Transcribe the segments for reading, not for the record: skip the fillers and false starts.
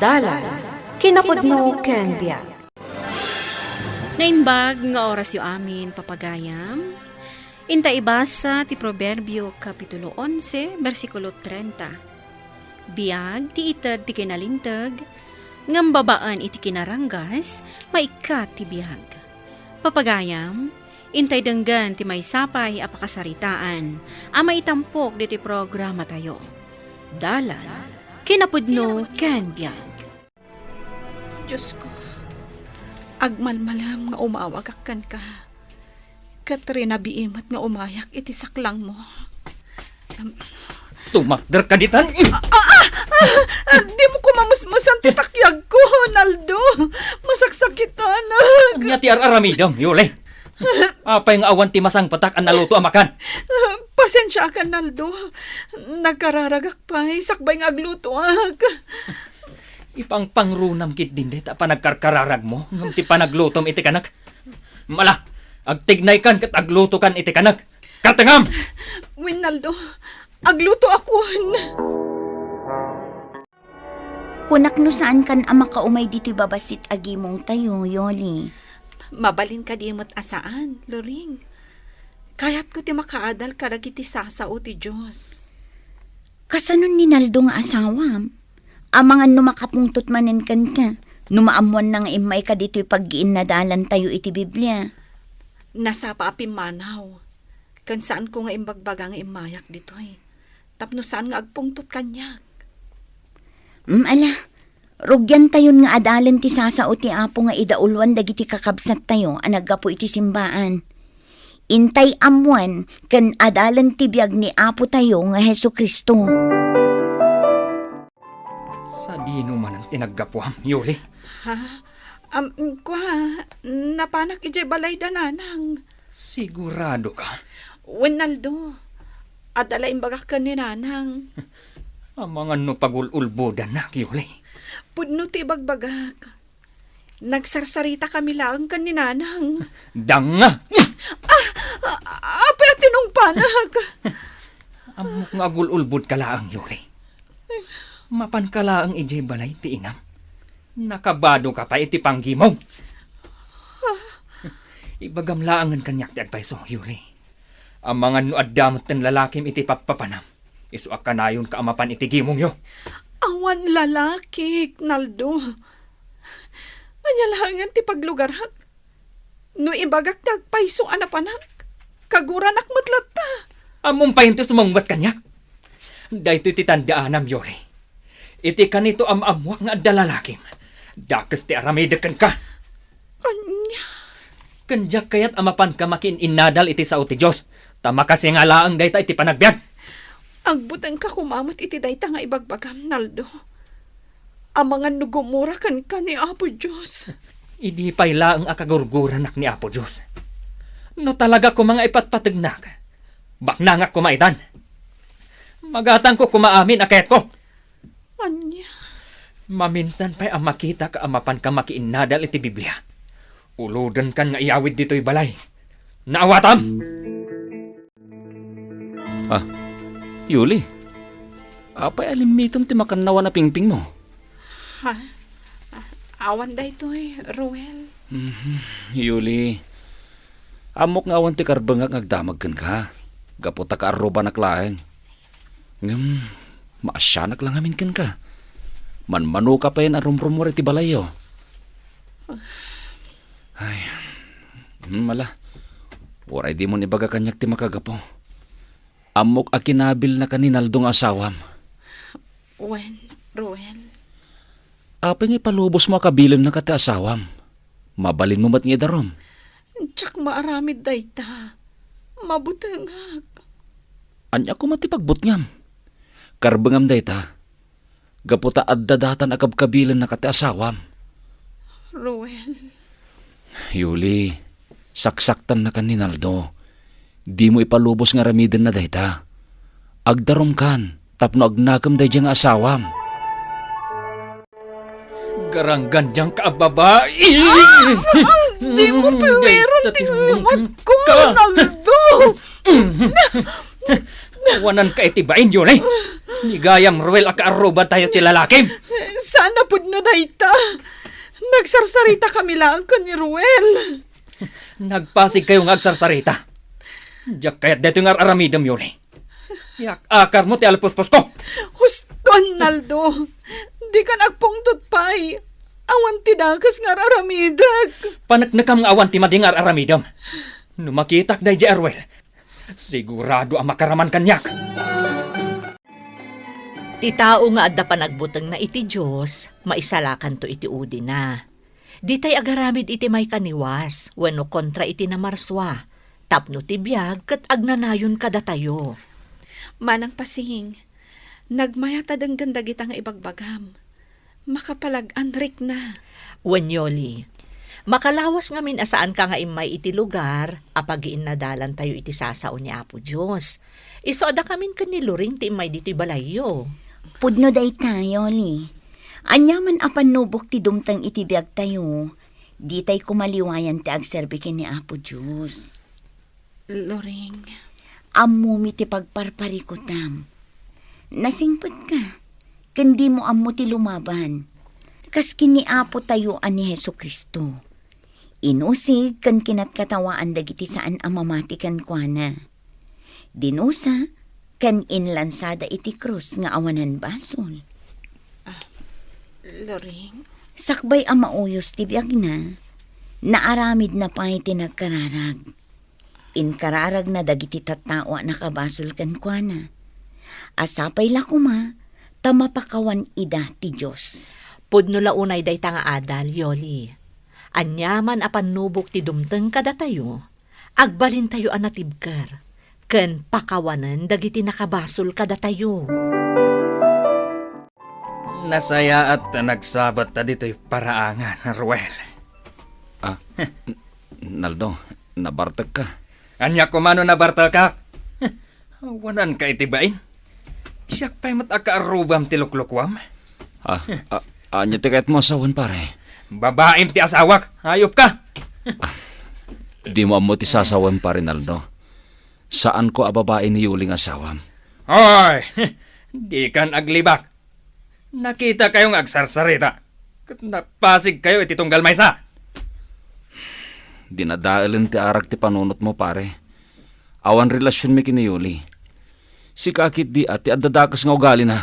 Dalan, kinapudno ken biag. Naimbag nga oras yu amin papagayam. Inta ibasa ti Proverbio Kapitulo 11, versikulo 30. Biag ti ited ti kinalintag, ngam babaan iti kinaranggas, maikat ti biag. Papagayam, intay denggan ti may sapay apakasaritaan, ama itampok di ti programa tayo. Dalan, kinapudno ken biag. Diyos ko, agmalmalam nga umawagakan ka. Katrina biimat nga umayak iti saklang mo. Tumakder ka ditan. Di mo ko mamusmusan ti takyag ko, Naldo. Masaksakitan. Anya ti araramidong, Yule. Apay nga awan ti masang patak ang naluto amakan. Pasensya ka, Naldo. Nagkararagak pa, sakbay nga agluto ak. Ipang pangrunam kit din det, pa nagkarkararag mo, ngam ti panaglutom iti kanak. Mala, agtignay kan kat agluto kan iti kanak. Katangam! Win, Naldo, agluto ako. Kunak no saan kan ama kaumay dito'y babasit agimong tayo, Yoli. Mabalin ka di mo't asaan, Loring. Kayat ko ti makaadal karagiti sasao ti Diyos. Kasanon ni Naldo nga asawam? Amangan no makapungtot manen kan ka. Numaamuan nang imay ka dito'y pag-iinadalan tayo iti Biblia. Nasa paapim manaw. Kan saan ko nga imbagbaga nga imayak dito'y. Tapno saan nga agpungtot kanyak. Ala, rugyan tayon nga adalan ti sasao ti apo nga idaulwan dagiti kakabsat tayo anagapo iti simbaan. Intay amuan kan adalan ti biag ni apo tayo nga Hesu Kristo. Sa dino man ang tinaggapuam, Yule. Ha? Napanak ijay balay dananang. Sigurado ka. Winaldo, adala imbagak ka ni nanang. Ang mga no pagululbodan na, Yule. Pudno ti bagbagak. Nagsarsarita kami lang ka ni nanang. Danga! Apa tinong panak? Amok nga agululbod ka laang, Yule. Mapan ka laang ijay balay ti inam. Nakabado ka pa iti panggimong. Ibagam laangan kanyak ti agpaiso, Yule. Ang mga no addamot ng lalakim iti papapanam. Isuak ka na yun kaamapan iti gimong yo. Awan lalaki, Naldo. Anyalangan ti paglugarhak. No ibagak tagpaiso anapanak. Kaguranak matlata. Among pahinto sumangbat kanyak. Dahito iti tandaanam, Yule. Iti kanito amamwak nga adalalakim. Dakas ti aramidakan ka. Anya. Kanjak kayat amapan ka makin-inadal iti sao ti Diyos. Tama kasi nga laang dayta iti panagbiag. Agbutang ka kumamot iti dayta nga ibagbagam, Naldo. Amangan nugumurakan ka ni Apo Diyos. Idi pay laang akagurguranak ni Apo Diyos. No talaga ko mga ipatpatagnak. Bakna nga kumaitan. Magatang ko kumaamin akayat ko. Anya. Maminsan pa'y ang makita ka amapan ka makiinadal iti Biblia. Uludan kan nga iyawid dito'y balay. Naawatam! Yuli, apay alimitom ti makanawa na pingping mo. Ha? Awan da ito Ruel. Yuli, amok nga awan ti karbangak agdamag kan ka. Gaputa ka aruba naklaeng. Maasyanak lang amin kan ka. Manmano ka pa yan arumrumor iti balayo. Ay, mala. Waray di mo nibaga kanyak ti makagapo. Amok akinabil na kaninaldong asawam. Ruel. Apa nga palubos mo kabilan na kati asawam. Mabalin mo mat nga darom. Tsak maaramid dayta. Mabutangag. Anya ko matipagbut ngam. Karbangam dayta. Gaputa addadatan akabkabilan na kati asawam. Ruel. Yuli, saksaktan na kaninaldo. Di mo ipalubos nga ramiden na dayta. Agdarom kan, tapno agnakam day diyang asawam. Garanggan diyang kaababae! Di mo piwiran tinglumat ko, Naldo! Wanan ka itibain yun eh. Nigayam Ruel akaaruba tayo ti lalakim. Sana pud na dayta. Nagsarsarita kami lang kan ni Ruel. Nagpasig kayo ng agsarsarita. Diyak kaya't dito nga aramidam yun eh. Yak akar mo ti alpuspos ko. Huston, Naldo. Di ka nagpungtot pa'y. Awan ti dakas nga aramidag. Panaknakam nga awan ti madingar aramidam. Numakitak day di Arwel. Sigurado ang makaraman kanyak. Ti tao nga adda panagbuteng na iti Diyos, maisalakan to iti udi na. Di tay agaramid iti may kaniwas, wenno kontra iti namarswa. Tapno ti biyag ket agnanayon kada tayo. Manang pasing. Nagmayatad ang ganda kita nga ibagbagam. Makapalag-anrik na. Wenyoli, makalawas ngamin asaan ka nga imay iti lugar, apagiin na dalan tayo iti sasao ni Apo Diyos. Iso ada kamin kaniluring ti imay dito'y balayo. Pudno day tayo, li. Anyaman apan nubok ti dumtang iti biyag tayo. Di tay kumaliwayan ti agserbikin ni Apo Diyos. Loring. Amumi ti pagparparikutam. Nasingpet ka. Kandi mo ammo ti lumaban. Kas kini Apo tayuan ni Hesu Kristo. Inusig kan kinatkatawaan dagiti saan amamati kan kuana. Dinusa kan inlansada iti krus nga awanan basol. Loring. Sakbay ang mauyos ti biyag na, naaramid na pa iti nagkararag. Inkararag na dagiti tattawa na kabasol kan kuana. Asapay lakuma, tamapakawan ida ti Diyos. Pudno launay day nga adal, Yoli. Anyaman apan nubok ti dumteng kada tayo, agbalin tayo anatibker, ken pakawanan dagiti nakabasol kada tayo. Nasaya at nagsabat ta dito'y paraangan, Ruel. Naldo, nabartag ka. Anya kumano na bartal ka? Wanan ka itibain. Siyak pa'y matakaarubam ti luklukwam. Anya ti kahit mo asawan pare. Babaim ti asawak, hayop ka. Di mo amo ti sasawan pare, Naldo. Saan ko ababae ni Yuling asawam? Hoy, di kan aglibak. Nakita kayong agsarsarita. Kat napasig kayo iti tunggal maysa. Dinadaalin ti arag ti panunot mo pare. Awan relasyon mi kini Yuli. Si kakit di at ti adadakas nga ugali na.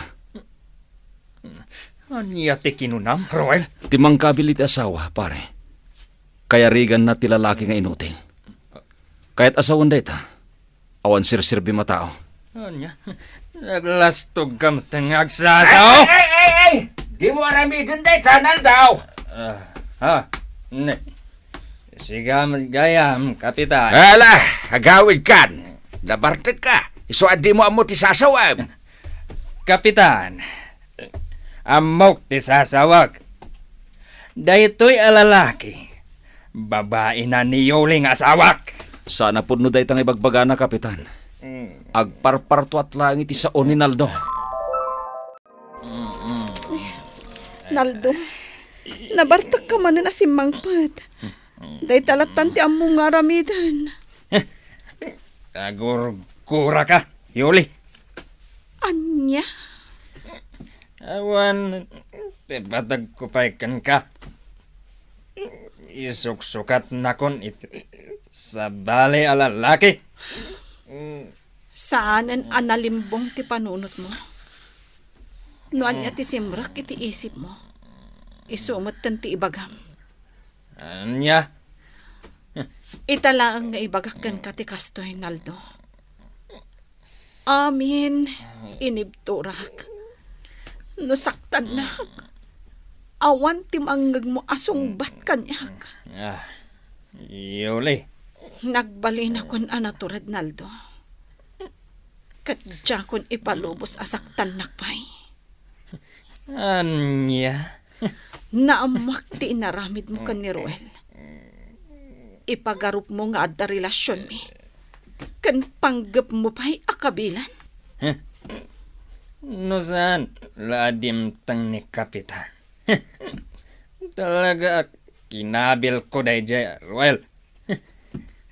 Anya ti kinunam, Roel? Ti mangkabil iti asawa pare. Kaya rigan na ti lalaki nga inutil. Kahit asawan dayta, awan sirsirbi matao. Anya, naglastog kam tangag sasaw. Ay! Di mo aramidin day, kanal daw! Ne. Siga magayam, kapitan. Ala, agawid kan. Nabartag ka. Iso di mo amo ti sasawam. Kapitan, amok ti sasawag. Daytoy alalaki. Babae na ni Yoling asawak. Sana pudno daytang ibagbagana, kapitan. Agparparto at lang iti sao ni Naldo. Naldo. Nabartak ka man na simangpat. Day talatan ti among nga aramidan. Agurgura ka, Yoli. Anya? Awan, batag ko paikan ka. Isuksukat na kon sa bali alalaki. Saanan analimbong ti panunot mo? Noan niya ti simrak iti isip mo. Isumot tan ti ibagam. Anya, Italaang nga ibagakan ka ti kastoy, Naldo. Amin. Inibturak. Nusaktan na. Awan ti manggag mo asungbat kanyak. Yoli. Nagbalin akon anaturad, Naldo. Katja kon ipalubos asaktan nakpay. Anya, Naamak ti inaramid mo kan ni Ruel. Ipagarup mo nga adda relasyon mi. Kan panggap mo pa'y akabilan. no saan ladim tang ni kapitan. Talaga kinabil ko day jay, Ruel.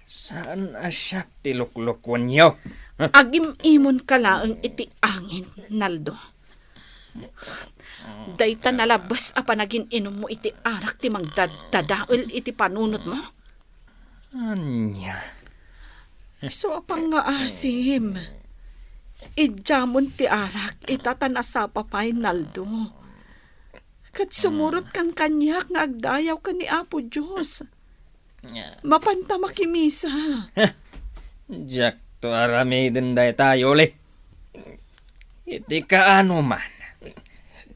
Saan asyak tiluklukwan niyo? Agim imon ka laang iti angin, Naldo. Dayta nalabas apa naging inom mo iti arak ti magdadaol iti panunot mo. Anya. So apang nga asim. Idjamon ti arak itatanasa papay Naldo. Kat sumurot kang kanyak nga agdayaw ka ni Apo Diyos. Mapanta makimisa. Jak to aramidin day tayo li. Iti kaano man.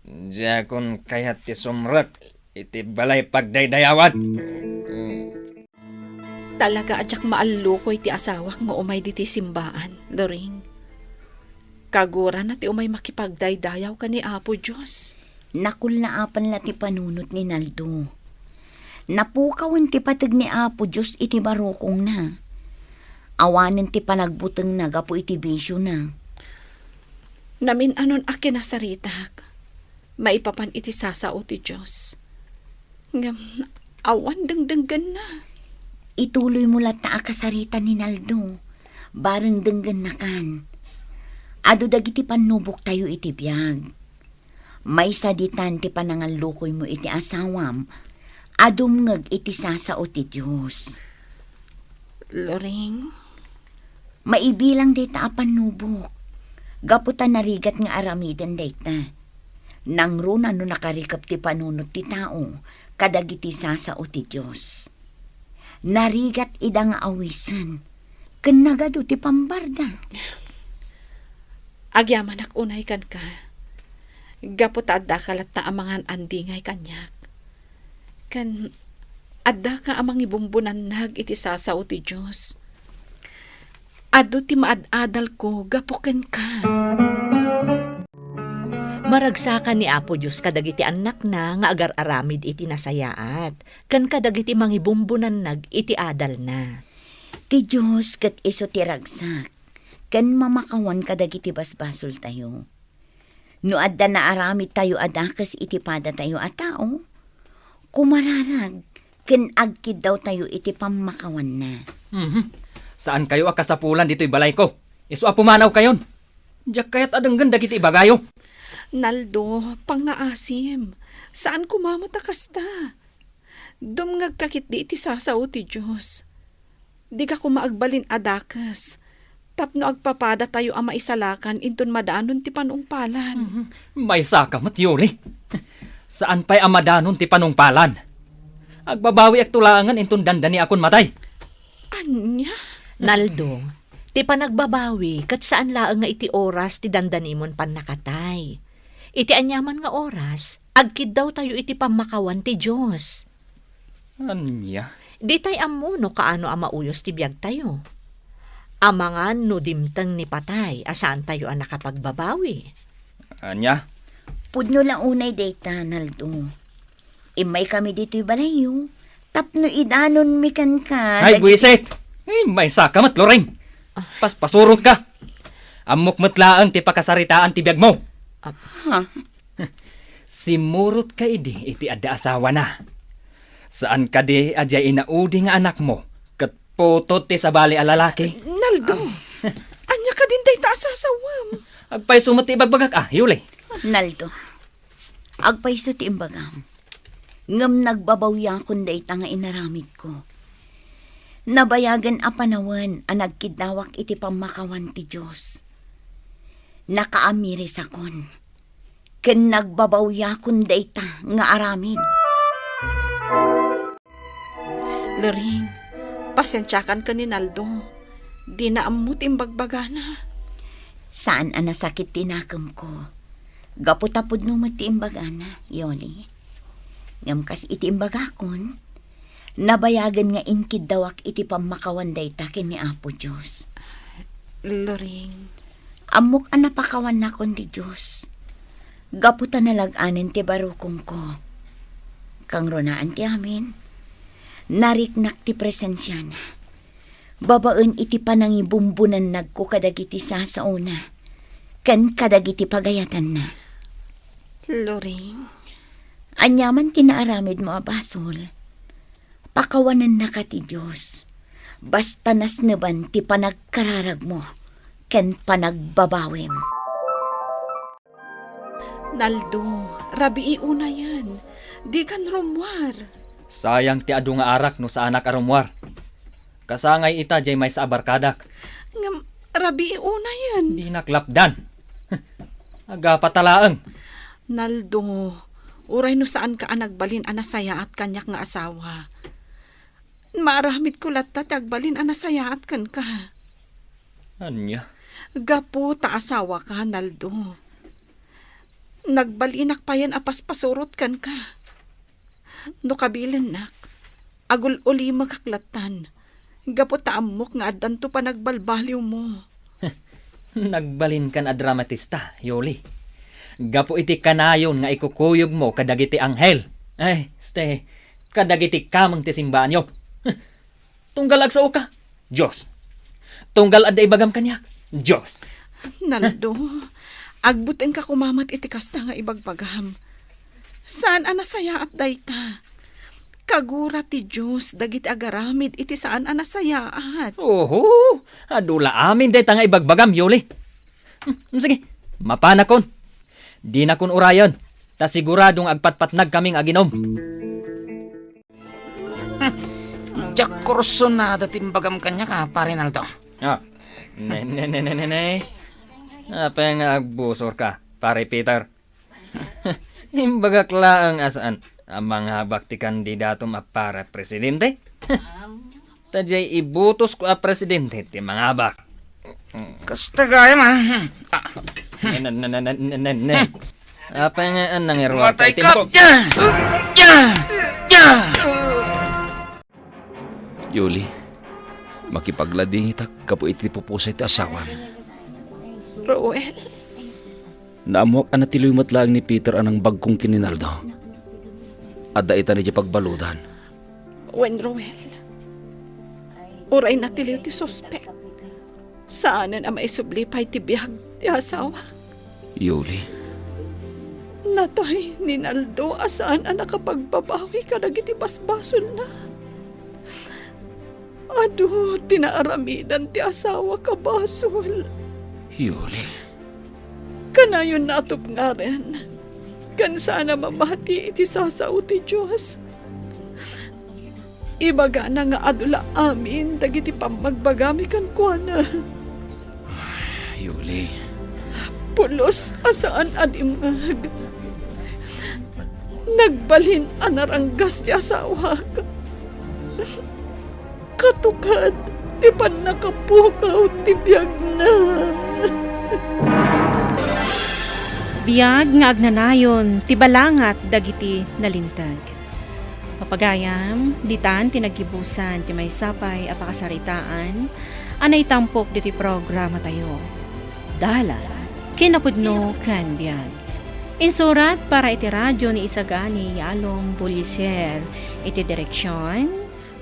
Jakon kayat ti sumrat. Iti balay pagdaydayawan. Talaga adyak maallukoy ti asawak nga umay di ti simbaan, Loring. Kagura na ti umay makipagdaydayaw ka ni Apo Diyos. Nakul na apan la ti panunot ni Naldo. Napukawan ti patag ni Apo Diyos iti barokong na. Awanin ti panagbuteng nagapo iti bisyo na. Namin anon akin nasaritak. Maipapan iti sasao ti Diyos. Ngam, awan dengdenggan na. Ituloy mo lat na akasarita ni Naldo. Bareng denggan na kan. Ado dagiti panubok tayo iti biyag. May saditan ti panangalukoy mo iti asawam. Adumngag iti sasao ti Diyos. Loring, Maibilang dayta a panubok. Gaputan narigat nga aramiden dayta. Nang runa no nakarikap ti panunot ti tao, kadagiti sasao ti Diyos. Narigat ida nga awisan, kanagado ti pambarda. agyaman ak unay kan ka. Gapot adda kalat na amangan andingay kanyak. Kan adda ka amang ibumbunan nag iti sasao ti Diyos. Ado ti maadadal ko, gapoken ka. Maragsakan ni Apo Diyos kadagiti anak na nga agar-aramid iti nasayaat. Kan kadagiti mangibumbunan nag iti adal na. Ti Diyos kat iso ti ragsak, kan mamakawan kadagiti basbasol tayo. No adda na aramid tayo adakas iti pada tayo a tao, kumararag, kan agkid daw tayo iti pamakawan na. Saan kayo akasapulan dito'y balay ko? Iso apumanaw kayon. Diyak kayat adenggan dagiti ibagayo. Naldo, pangaasim. Saan kumamatakas ta? Dumngag kakit di iti sasao ti Diyos. Di ka kumaagbalin adakas. Tapno agpapada tayo ama isalakan inton madaanon ti panungpalan. May saka matyori. Saan pa'y amadanon ti panungpalan? Agbabawi ak tulangan inton dandani akon matay. Anya? Naldo, ti panagbabawi kat saan laang nga iti oras ti dandanimon pan nakatay. Iti anyaman nga oras, agkid daw tayo iti pamakawan ti Diyos. Anya? Di tay ammo no kaano amauyos ti biyag tayo. Amangan no dimteng ni patay, asaan tayo ang nakapagbabawi. Anya? Pudno lang unay dayta, Naldo. Imay kami dito'y balayo. Tapno idanon mikan ka. Ay, buwisit! Ay, may saka mat, Loreng. Pasurot ka. Amok matlaang ti pakasaritaan ti biyag mo. Simurot ka iti adda asawa na. Saan ka di adyay inaudi nga anak mo? Kat putot ti sabali a lalaki. Naldo, anya ka din day taasasawam. Agpay sumot ti ibagbagak yuli. Naldo, agpaiso ti imbagam. Ngam nagbabawya kun dayta nga inaramid ko. Nabayagan a panawan ang nagkidawak iti pamakawan ti Diyos. Nakaamiris akon. Ken nagbabawya kun dayta nga aramid. Loring, pasensyakan ka ni Naldo. Di na amut imbagbagana. Saan ang nasakit tinakam ko? Gaputapod no matiimbagana, Yoli. Ngamkas iti imbagakon, nabayagan nga inkid dawak iti pamakawan dayta ken ni Apo Diyos. Loring, Amok ang napakawan na kon ti Diyos. Gaputan nalaganin ti barukong ko. Kang ronaan ti amin, nariknak ti presensya na. Babaen iti panangibumbunan nagko kadagiti sasauna. Kan kadagiti pagayatan na. Loring, Anyaman tinaaramid mo abasol. Pakawanan na ka ti Diyos. Basta nasneban ti panagkararag mo. Ken panagbabawim. Naldo, rabi una yan. Di kan rumwar. Sayang ti adu nga arak no sa anak arumwar. Kasangay ita jay may sa abarkadak. Ngam, rabi una yan. Di naklapdan. Aga patalaang. Naldo, uray no saan ka nagbalin anasaya at kanyak nga asawa. Maaramid ko latta tagbalin anasaya at kan ka. Anya? Gapo ta asawa ka, Naldo. Nagbalinak pa yan apas pasurot kan ka. No kabilin nak, agul uli makaklatan. Gapo ta amok nga adanto pa nagbalbaliw mo. Nagbalin kan a dramatista, Yoli. Gapo iti kanayon nga ikukuyog mo kadagiti anghel. Ay, kadagiti kamang ti simbaan yo. Tunggal ag sa uka, Diyos. Tunggal ad ibagam kanya, Diyos. Naldo, agbutin ka kumamat iti kasta nga ibagbagam. Saan anasaya at dayta? Kagura ti Diyos dagiti agaramid iti saan anasayaat. Oho, adula amin day tanga ibagbagam, Yoli. Sige, mapanakon. Di na kun urayon, ta siguradong agpatpatnag kaming aginom. Jack kurso na datimbagam kanya ka, pare Naldo. Ah, ne. Apa yang agbusor ka, pare Peter? Imbagakla ang asaan ang mga bakti kandidato para presidente? Tajay ibutos ko a presidente ti mga bak. Kasta gaya man. Ne. Apa yang nangiruwa Matay ti ka! mo? Yuli, makipaglading itak kapo iti pupusay ti asawa. Roel, Naamuak ang natiloy matlaang ni Peter anang bagkong kininaldo. Adda ita ni pagbaludan. wen Roel. Uray na tiliw ti sospek. Saanan ang maisublipay ti biyag ti asawa. Yuli, Natay ni Naldo asaan ang nakapagbabawi ka nagiti basbasol na. Ado, tinaaramidan ti asawa ka basol. Yuli, Kanayon natop nga rin. Kan sana mamati iti sasaw ti Diyos. Ibaga na nga adula amin dagiti pamagbagami kan kuana. Yuli, Pulos asaan adimag. Nagbalhin anaranggas ti asawa ka. Katukad, di pa nakapukaw ti biyag na. Biyag nga agnanayon, tibalangat dagiti nalintag. Papagayam, ditan tinagibusan ti may sapay apakasaritaan, anay tampok diti programa tayo. Dala, kinapudno kan biyag. Insurat para iti radyo ni Isagani Yalong Buliser, iti direksyon,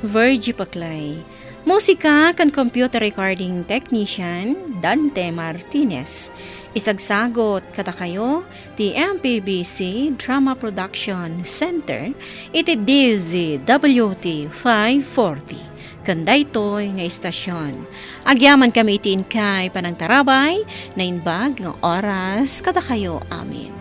Virgie Paclay. Musika kan computer recording technician, Dante Martinez. Isagsagot kata kayo, ti MPBC Drama Production Center, iti DZWT 540. Kandaytoy nga istasyon. Agyaman kami itiin kay panangtarabay, na inbag ng oras kata kayo amin.